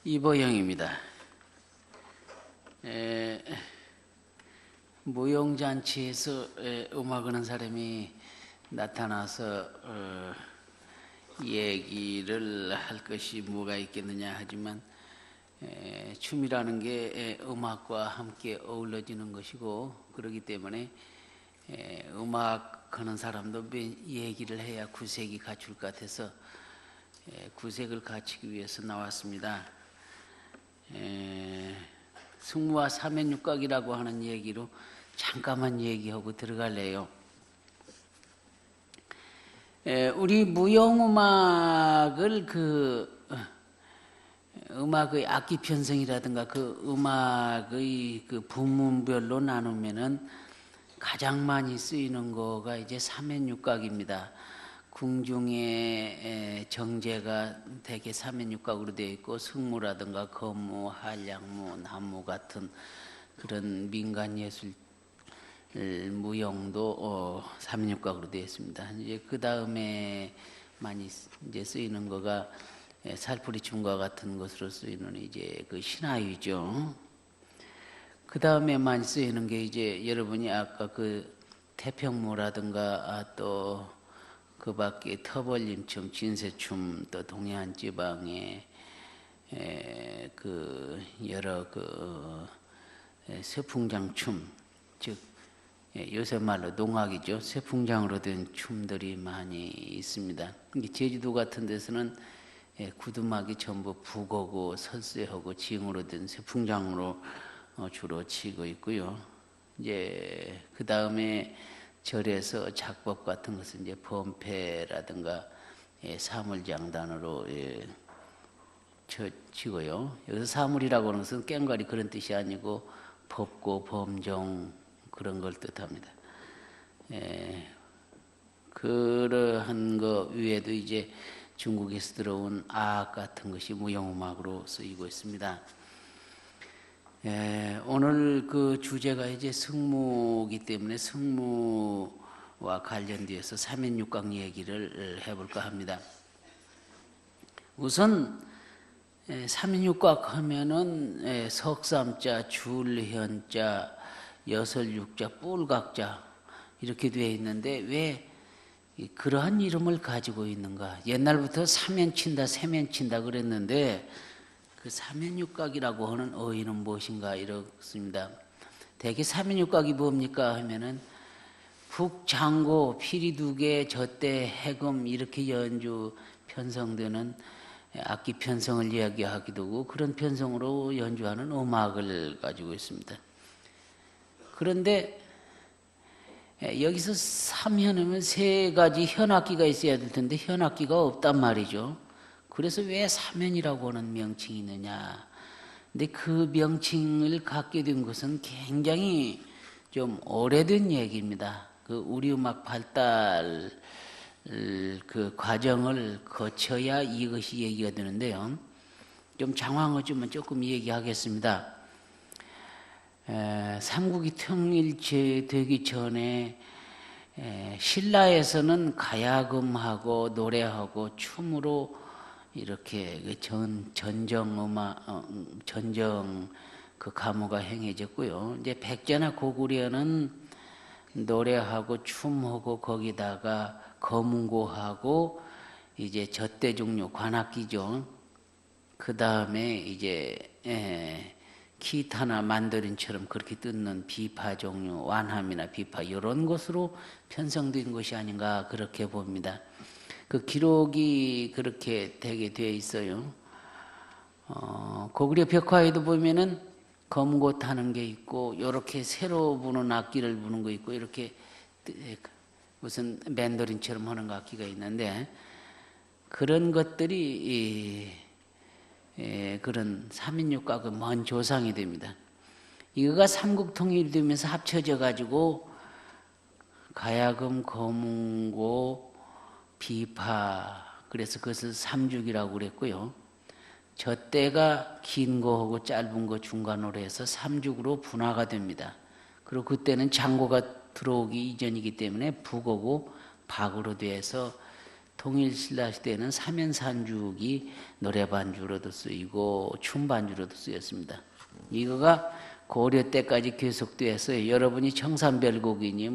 이보영입니다. 무용잔치에서 음악하는 사람이 나타나서 얘기를 할 것이 뭐가 있겠느냐 하지만 춤이라는 게 음악과 함께 어우러지는 것이고, 그렇기 때문에 음악하는 사람도 얘기를 해야 구색이 갖출 것 같아서 구색을 갖추기 위해서 나왔습니다. 승무와 사면육각이라고 하는 얘기로 잠깐만 얘기하고 들어갈래요. 우리 무용음악을 음악의 악기 편성이라든가 음악의 부문별로 나누면은 가장 많이 쓰이는 거가 이제 사면육각입니다. 궁중의 정제가 대개 사면육각으로 되어 있고, 승무라든가 건무, 한량무, 남무 같은 그런 민간 예술 무용도 사면육각으로 되어 있습니다. 이제 그 다음에 많이 이제 쓰이는 거가 살풀이춤과 같은 것으로 쓰이는 이제 신하위죠. 그 다음에 많이 쓰이는 게 이제 여러분이 아까 태평무라든가 또 그 밖에 터벌림춤, 진세춤, 또 동해안 지방의 여러 세풍장춤, 즉 요새 말로 농악이죠. 세풍장으로 된 춤들이 많이 있습니다. 제주도 같은 데서는 구두막이 전부 북어고 설쇠하고 징으로 된 세풍장으로 주로 치고 있고요. 이제 그 다음에 절에서 작법 같은 것은 이제 범패라든가 사물장단으로 치고요. 여기서 사물이라고 하는 것은 꽹과리 그런 뜻이 아니고 법고 범종 그런 걸 뜻합니다. 그러한 거 위에도 이제 중국에서 들어온 악 같은 것이 무용음악으로 쓰이고 있습니다. 오늘 주제가 이제 승무이기 때문에 승무와 관련돼서 사면육각 얘기를 해볼까 합니다. 우선 사면육각 하면은 석삼자, 줄현자, 여설육자, 뿔각자 이렇게 되어 있는데 왜 그러한 이름을 가지고 있는가? 옛날부터 사면친다, 세면친다 그랬는데 그 사면육각이라고 하는 어휘는 무엇인가 이렇습니다. 대개 사면육각이 뭡니까 하면은 북장고, 피리두개, 젖대, 해금 이렇게 연주 편성되는 악기 편성을 이야기하기도 하고, 그런 편성으로 연주하는 음악을 가지고 있습니다. 그런데 여기서 삼현하면 세 가지 현악기가 있어야 될 텐데 현악기가 없단 말이죠. 그래서 왜 사면이라고 하는 명칭이 있느냐. 근데 그 명칭을 갖게 된 것은 굉장히 좀 오래된 얘기입니다. 우리 음악 발달 과정을 거쳐야 이것이 얘기가 되는데요. 좀 장황하지만 조금 얘기하겠습니다. 삼국이 통일되기 전에 신라에서는 가야금하고 노래하고 춤으로 이렇게 전정 가무가 행해졌고요. 이제 백제나 고구려는 노래하고 춤하고 거기다가 거문고하고 이제 젖대 종류 관악기죠. 그 다음에 이제 기타나 만도린처럼 그렇게 뜯는 비파 종류, 완함이나 비파 이런 것으로 편성된 것이 아닌가 그렇게 봅니다. 기록이 그렇게 되게 되어 있어요. 고구려 벽화에도 보면은 검고 타는 게 있고, 이렇게 새로 부는 악기를 부는 거 있고, 이렇게 무슨 맨도린처럼 하는 악기가 있는데, 그런 것들이 그런 사면육각의 먼 조상이 됩니다. 이거가 삼국통일되면서 합쳐져 가지고 가야금, 거문고, 비파, 그래서 그것을 삼죽이라고 그랬고요. 젖대가 긴 거하고 짧은 거 중간으로 해서 삼죽으로 분화가 됩니다. 그리고 그때는 장고가 들어오기 이전이기 때문에 북어고 박으로 돼서 통일신라 시대에는 삼연산죽이 노래 반주로도 쓰이고 춤 반주로도 쓰였습니다. 이거가 고려 때까지 계속돼서 여러분이 청산별곡이니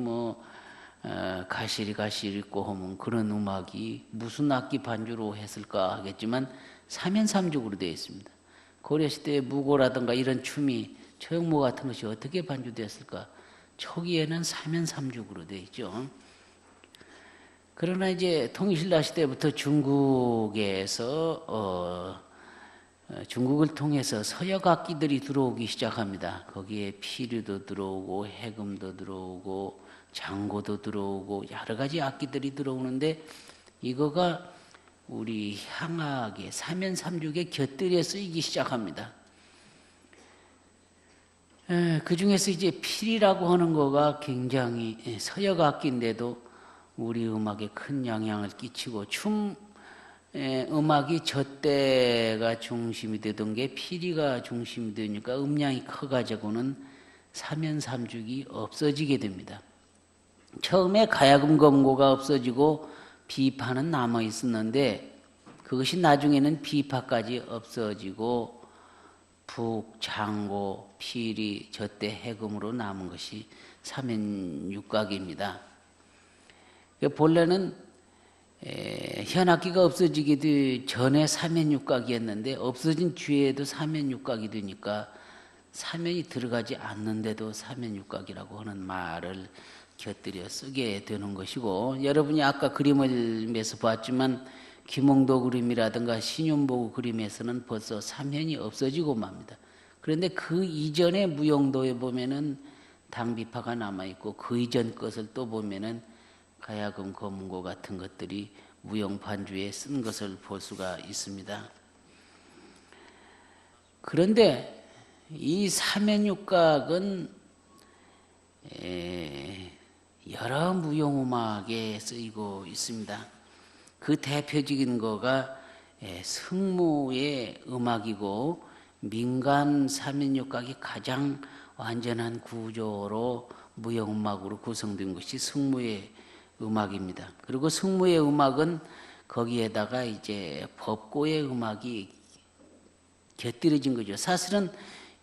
가시리 있고 하면 그런 음악이 무슨 악기 반주로 했을까 하겠지만 삼연삼죽으로 되어 있습니다. 고려 시대의 무고라든가 이런 춤이 처형무 같은 것이 어떻게 반주되었을까? 초기에는 삼연삼죽으로 되어 있죠. 그러나 이제 통일신라 시대부터 중국에서 중국을 통해서 서역 악기들이 들어오기 시작합니다. 거기에 피류도 들어오고 해금도 들어오고 장고도 들어오고 여러 가지 악기들이 들어오는데 이거가 우리 향악의 삼연삼죽에 곁들여 쓰이기 시작합니다. 그 중에서 이제 필이라고 하는 거가 굉장히 서역 악기인데도 우리 음악에 큰 영향을 끼치고 춤 음악이 젖대가 중심이 되던 게 피리가 중심이 되니까 음량이 커가지고는 삼연삼죽이 없어지게 됩니다. 처음에 가야금 검고가 없어지고 비파는 남아 있었는데 그것이 나중에는 비파까지 없어지고 북, 장고, 피리, 젖대, 해금으로 남은 것이 삼연육각입니다. 본래는 현악기가 없어지기 전에 삼연육각이었는데 없어진 뒤에도 삼연육각이 되니까 삼연이 들어가지 않는데도 삼연육각이라고 하는 말을 곁들여 쓰게 되는 것이고, 여러분이 아까 그림을 매서 봤지만 김홍도 그림이라든가 신윤보고 그림에서는 벌써 삼연이 없어지고 맙니다. 그런데 그 이전의 무용도에 보면은 당비파가 남아있고 그 이전 것을 또 보면은 가야금, 검은고 같은 것들이 무용 반주에 쓴 것을 볼 수가 있습니다. 그런데 이 삼연육각은 여러 무용음악에 쓰이고 있습니다. 그 대표적인 거가 승무의 음악이고 민간 삼연육각이 가장 완전한 구조로 무용음악으로 구성된 것이 승무의 음악입니다. 그리고 승무의 음악은 거기에다가 이제 법고의 음악이 곁들여진 거죠. 사실은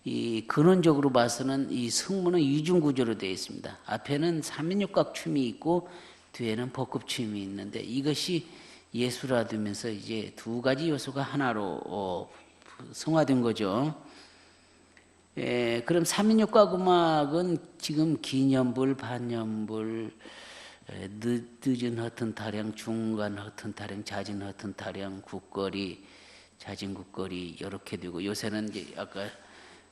이 근원적으로 봐서는 이 승무는 이중 구조로 되어 있습니다. 앞에는 삼연육각 춤이 있고 뒤에는 법급춤이 있는데 이것이 예술화되면서 이제 두 가지 요소가 하나로 성화된 거죠. 그럼 삼연육각 음악은 지금 기념불, 반년불, 늦은 허튼 타령, 중간 허튼 타령, 잦은 허튼 타령, 국거리, 잦은 국거리 이렇게 되고 요새는 이제 아까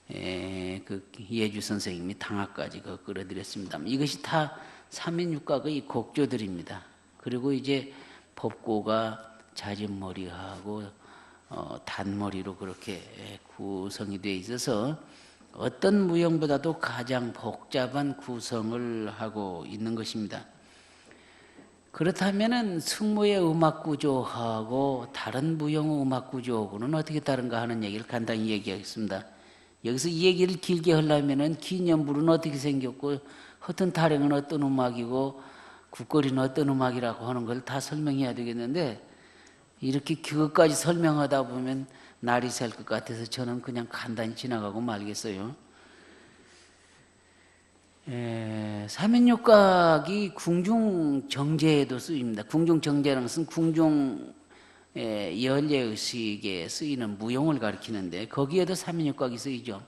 그 예주 선생님이 당화까지 끌어들였습니다. 이것이 다 삼연육각의 곡조들입니다. 그리고 이제 법고가 잦은 머리하고 단머리로 그렇게 구성이 되어 있어서 어떤 무용보다도 가장 복잡한 구성을 하고 있는 것입니다. 그렇다면은 승무의 음악 구조하고 다른 무용의 음악 구조하고는 어떻게 다른가 하는 얘기를 간단히 얘기하겠습니다. 여기서 이 얘기를 길게 하려면은 기념불은 어떻게 생겼고 허튼 타령은 어떤 음악이고 국거리는 어떤 음악이라고 하는 걸 다 설명해야 되겠는데 이렇게 그것까지 설명하다 보면 날이 셀 것 같아서 저는 그냥 간단히 지나가고 말겠어요. 삼연육각이 궁중정제에도 쓰입니다. 궁중정제라는 것은 궁중 연례의식에 쓰이는 무용을 가리키는데 거기에도 삼연육각이 쓰이죠.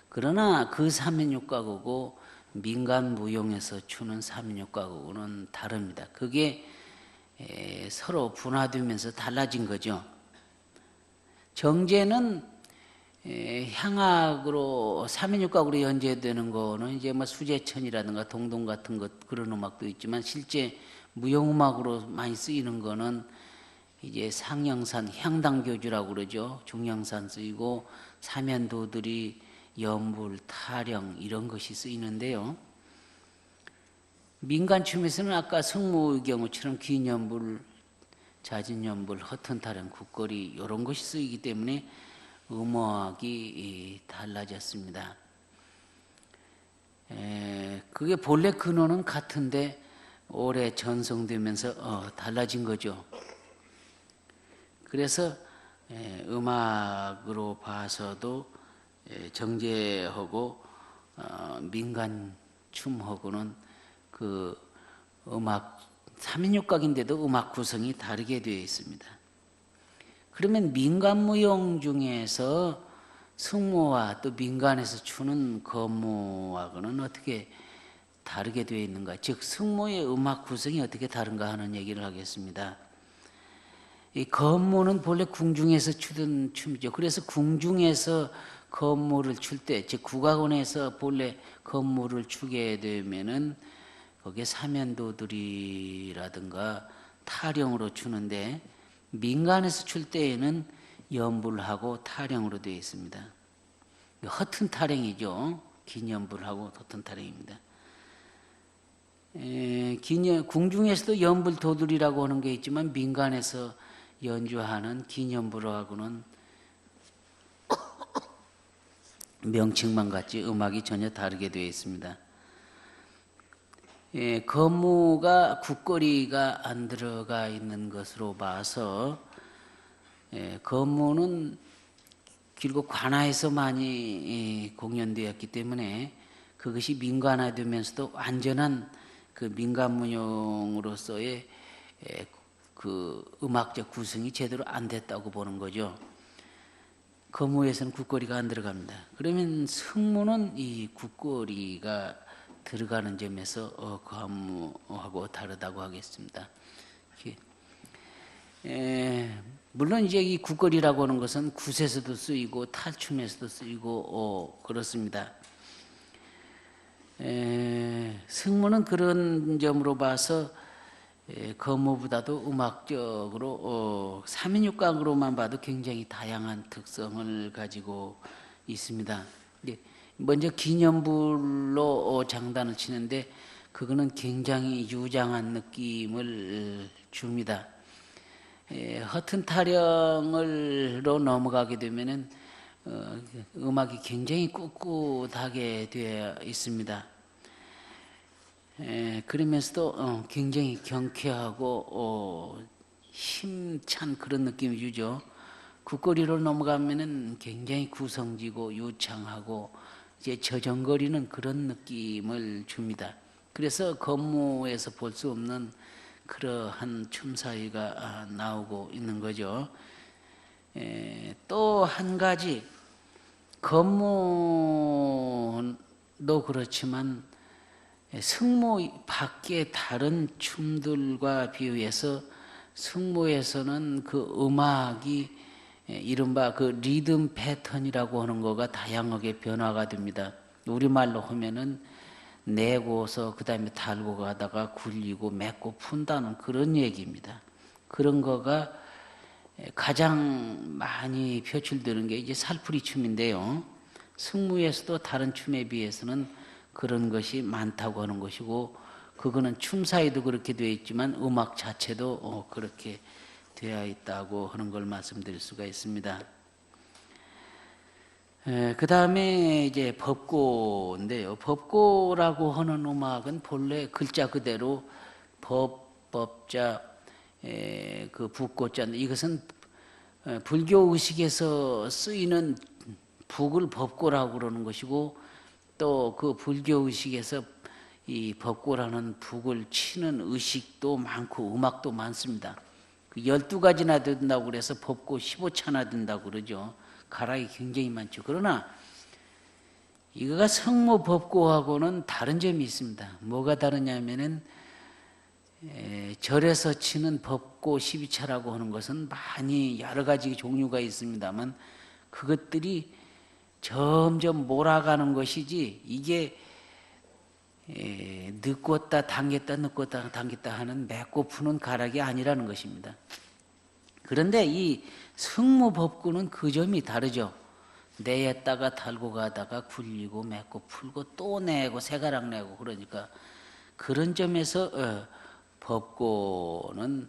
그러나 그 삼연육각하고 민간 무용에서 추는 삼연육각하고는 다릅니다. 그게 서로 분화되면서 달라진 거죠. 정제는 향악으로 삼연육각으로 연주되는 거는 이제 수제천이라든가 동동 같은 것 그런 음악도 있지만 실제 무용음악으로 많이 쓰이는 거는 이제 상영산 향당교주라고 그러죠. 중영산 쓰이고 삼연도들이 연불, 타령 이런 것이 쓰이는데요. 민간춤에서는 아까 승무의 경우처럼 기념불, 자진연불, 허튼 타령, 국거리 이런 것이 쓰이기 때문에 음악이 달라졌습니다. 그게 본래 근원은 같은데 오래 전송되면서 달라진 거죠. 그래서 음악으로 봐서도 정제하고 민간 춤하고는 그 음악 3인육각인데도 음악 구성이 다르게 되어 있습니다. 그러면 민간 무용 중에서 승무와 또 민간에서 추는 건무하고는 어떻게 다르게 되어 있는가? 즉 승무의 음악 구성이 어떻게 다른가 하는 얘기를 하겠습니다. 이 건무는 본래 궁중에서 추던 춤이죠. 그래서 궁중에서 건무를 출 때, 즉 국악원에서 본래 건무를 추게 되면은 거기에 사면도들이라든가 타령으로 추는데 민간에서 출 때에는 연불하고 타령으로 되어 있습니다. 허튼 타령이죠. 긴 연불하고 허튼 타령입니다. 궁중에서도 연불도들이라고 하는 게 있지만 민간에서 연주하는 긴 연불하고는 명칭만 같지 음악이 전혀 다르게 되어 있습니다. 건무가 국거리가 안 들어가 있는 것으로 봐서 건무는 길고 관아에서 많이 공연되었기 때문에 그것이 민간화되면서도 완전한 그 민간문용으로서의 그 음악적 구성이 제대로 안 됐다고 보는 거죠. 건무에서는 국거리가 안 들어갑니다. 그러면 승무는 이 국거리가 들어가는 점에서 건무하고 다르다고 하겠습니다. 물론 이제 이 국거리라고 하는 것은 굿에서도 쓰이고 탈춤에서도 쓰이고 그렇습니다. 승무는 그런 점으로 봐서 건무보다도 음악적으로 3인육각으로만 봐도 굉장히 다양한 특성을 가지고 있습니다. 먼저 기념불로 장단을 치는데 그거는 굉장히 유장한 느낌을 줍니다. 허튼 타령으로 넘어가게 되면은 음악이 굉장히 꿋꿋하게 되어 있습니다. 그러면서도 굉장히 경쾌하고 힘찬 그런 느낌이 주죠. 국거리로 넘어가면은 굉장히 구성지고 유창하고 이제 저정거리는 그런 느낌을 줍니다. 그래서 건무에서 볼 수 없는 그러한 춤사위가 나오고 있는 거죠. 또 한 가지 건무도 그렇지만 승무 밖의 다른 춤들과 비교해서 승무에서는 그 음악이 이른바 그 리듬 패턴이라고 하는 거가 다양하게 변화가 됩니다. 우리말로 하면은 내고서 그 다음에 달고 가다가 굴리고 맺고 푼다는 그런 얘기입니다. 그런 거가 가장 많이 표출되는 게 이제 살풀이 춤인데요. 승무에서도 다른 춤에 비해서는 그런 것이 많다고 하는 것이고 그거는 춤사위도 그렇게 되어 있지만 음악 자체도 그렇게 되어 있다고 하는 걸 말씀드릴 수가 있습니다. 그 다음에 이제 법고인데요. 법고라고 하는 음악은 본래 글자 그대로 법자, 그 북고자, 이것은 불교 의식에서 쓰이는 북을 법고라고 그러는 것이고 또 그 불교 의식에서 이 법고라는 북을 치는 의식도 많고 음악도 많습니다. 12가지나 된다고 그래서 법고 15차나 된다고 그러죠. 가락이 굉장히 많죠. 그러나 이거가 성모 법고하고는 다른 점이 있습니다. 뭐가 다르냐면은 절에서 치는 법고 12차라고 하는 것은 많이 여러 가지 종류가 있습니다만 그것들이 점점 몰아가는 것이지 이게 늦었다 당겼다 늦었다 당겼다 하는 맺고 푸는 가락이 아니라는 것입니다. 그런데 이 승무법구는 그 점이 다르죠. 내었다가 달고 가다가 굴리고 맺고 풀고 또 내고 새가락 내고 그러니까 그런 점에서 법고는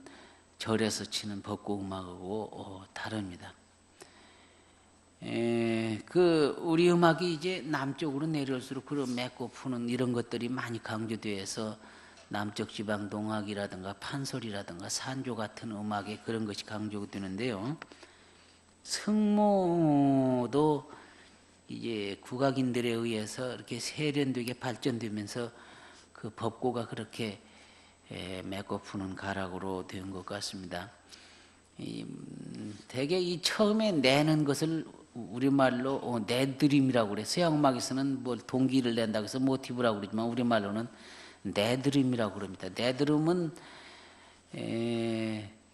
절에서 치는 법고 음악하고 다릅니다. 그 우리 음악이 이제 남쪽으로 내려올수록 그런 맺고 푸는 이런 것들이 많이 강조되어서 남쪽 지방 농악이라든가 판소리라든가 산조 같은 음악에 그런 것이 강조되는데요. 승모도 이제 국악인들에 의해서 이렇게 세련되게 발전되면서 그 법고가 그렇게 메고 푸는 가락으로 된 것 같습니다. 대개 이 처음에 내는 것을 우리말로 내드림이라고 그래요. 서양 음악에서는 뭘 동기를 낸다고 해서 모티브라고 그러지만 우리말로는 내드림이라고 그럽니다. 내드림은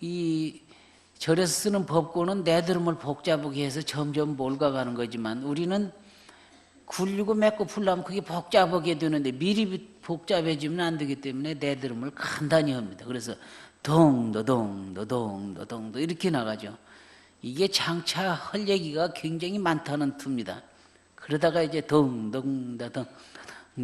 이 절에서 쓰는 법고는 내드림을 복잡하게 해서 점점 몰가가는 거지만 우리는 굴리고 맺고 풀려면 그게 복잡하게 되는데 미리 복잡해지면 안 되기 때문에 내드림을 간단히 합니다. 그래서 동도동도동도동도 이렇게 나가죠. 이게 장차 할 얘기가 굉장히 많다는 투입니다. 그러다가 이제 동동다동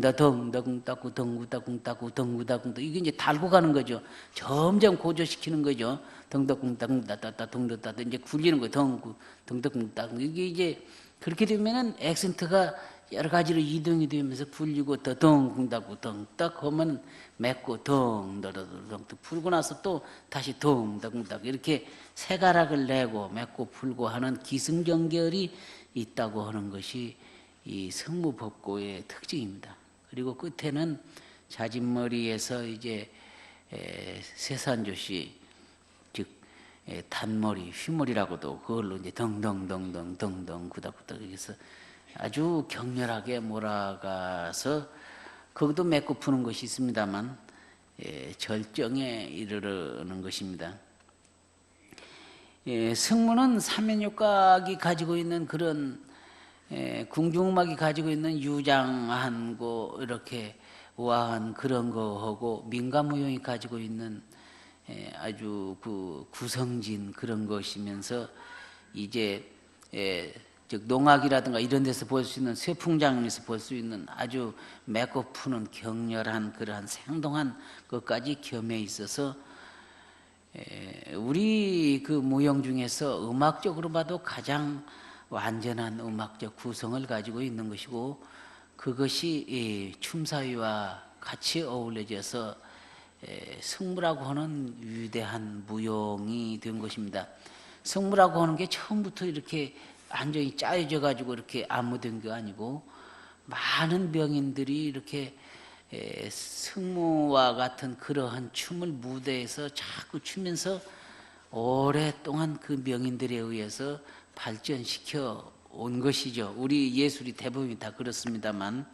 다동다궁따구 덩구다궁따구 덩구다궁 이게 이제 달고 가는 거죠. 점점 고조시키는 거죠. 덩덕궁따궁따따따 동덕따따 이제 굴리는 거예요. 덩구 덩덕궁따궁 이게 이제 그렇게 되면은 액센트가 여러 가지로 이동이 되면서 굴리고 더덩궁따구 덩딱 하면 맺고 덩더더덩 풀고 나서 또 다시 덩덕궁따구 이렇게 세 가락을 내고 맺고 풀고 하는 기승전결이 있다고 하는 것이 이 성무법고의 특징입니다. 그리고 끝에는 자진머리에서 이제 세산조시 즉 단머리, 휘머리라고도 그걸로 이제 덩덩덩덩덩덩 구닥구닥 해서 아주 격렬하게 몰아가서 거기도 맺고 푸는 것이 있습니다만 절정에 이르르는 것입니다. 승무는 삼연육각이 가지고 있는 그런 궁중음악이 가지고 있는 유장한 거 이렇게 우아한 그런 거하고 민가무용이 가지고 있는 아주 그 구성진 그런 것이면서 이제 즉 농악이라든가 이런 데서 볼 수 있는 쇠풍장에서 볼 수 있는 아주 메고 푸는 격렬한 그러한 생동한 것까지 겸해 있어서 우리 그 무용 중에서 음악적으로 봐도 가장 완전한 음악적 구성을 가지고 있는 것이고 그것이 춤사위와 같이 어울려져서 승무라고 하는 위대한 무용이 된 것입니다. 승무라고 하는 게 처음부터 이렇게 완전히 짜여져 가지고 이렇게 안무된 게 아니고 많은 명인들이 이렇게 승무와 같은 그러한 춤을 무대에서 자꾸 추면서 오랫동안 그 명인들에 의해서 발전시켜 온 것이죠. 우리 예술이 대부분이 다 그렇습니다만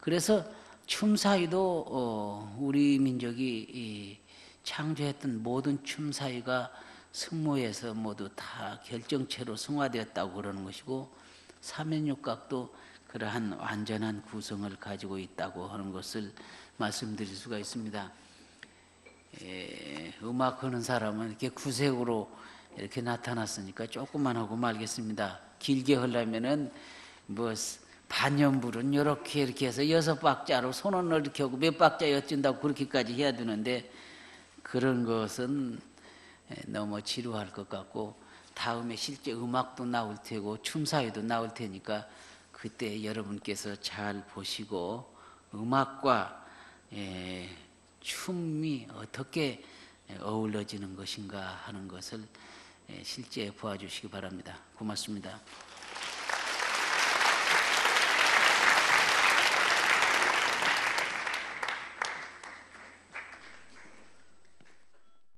그래서 춤사위도 우리 민족이 창조했던 모든 춤사위가 승모에서 모두 다 결정체로 승화되었다고 그러는 것이고 삼연육각도 그러한 완전한 구성을 가지고 있다고 하는 것을 말씀드릴 수가 있습니다. 음악하는 사람은 이렇게 구색으로 이렇게 나타났으니까 조금만 하고 말겠습니다. 길게 하려면은 뭐 반연불은 이렇게 해서 6박자로 손을 이렇게 하고 몇 박자 엿진다고 그렇게까지 해야 되는데 그런 것은 너무 지루할 것 같고 다음에 실제 음악도 나올 테고 춤사위도 나올 테니까 그때 여러분께서 잘 보시고 음악과 춤이 어떻게 어우러지는 것인가 하는 것을 실제 보아주시기 바랍니다. 고맙습니다.